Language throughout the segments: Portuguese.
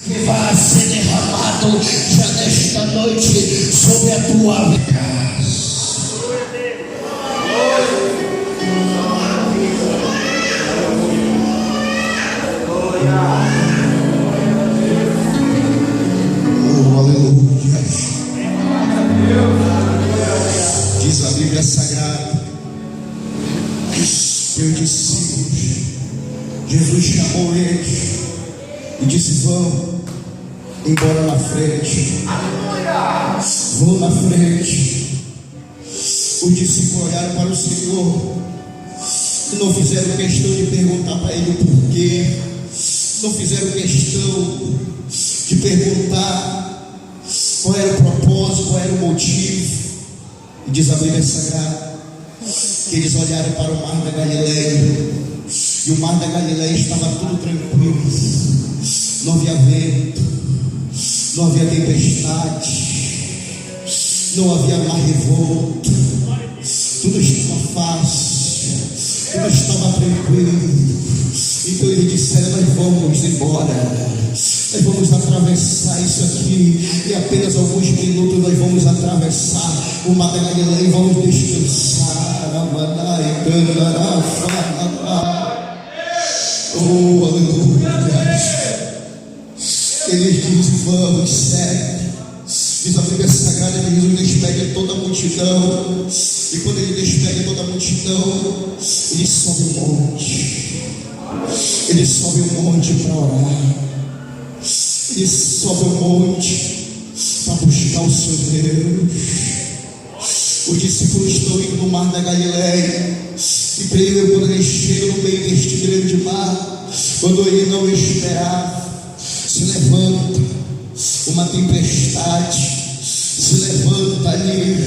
que vai ser derramado já nesta noite sobre a tua vida. Oh, aleluia. Diz a Bíblia Sagrada, meus discípulos, Jesus chamou eles e disse: vão embora na frente. Vão na frente. Os discípulos olharam para o Senhor e não fizeram questão de perguntar para Ele o porquê. Não fizeram questão de perguntar qual era o propósito, qual era o motivo. E diz a Bíblia Sagrada que eles olharam para o mar da Galileia, e o mar da Galileia estava tudo tranquilo. Não havia vento, não havia tempestade, não havia mar revolto, tudo estava fácil, tudo estava tranquilo. Então eles disseram: nós vamos embora, nós vamos atravessar isso aqui, e apenas alguns minutos nós vamos atravessar o mar da Galileia e vamos descansar. Oh, aleluia. Eles dizem: vamos, segue. Diz a Bíblia Sagrada que Jesus despede toda a multidão, e quando ele despede toda a multidão, ele sobe um monte. Ele sobe um monte para orar. Ele sobe um monte para buscar o seu Deus. Os discípulos estão indo no mar da Galileia, e creio eu, quando eles chegam no meio deste grande mar, quando ele não esperava, se levanta uma tempestade, se levanta ali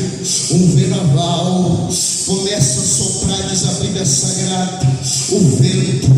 um vendaval, começa a soprar, diz a Bíblia Sagrada, o vento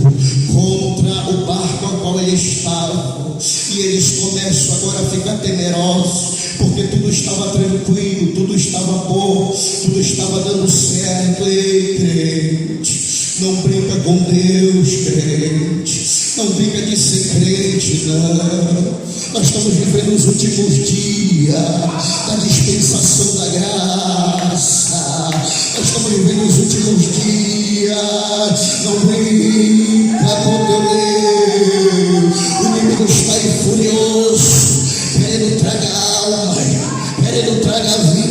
contra o barco ao qual eles estavam, e eles começam agora a ficar temerosos, porque tudo estava tranquilo, tudo estava bom, tudo estava dando certo. Ei, crente, não brinca com Deus, crente, não brinca de ser crente, não. Nós estamos vivendo os últimos dias da dispensação da graça. Nós estamos vivendo os últimos dias. Não brinca com teu Deus. O inimigo está aí furioso, querendo tragar alma, querendo tragar vida.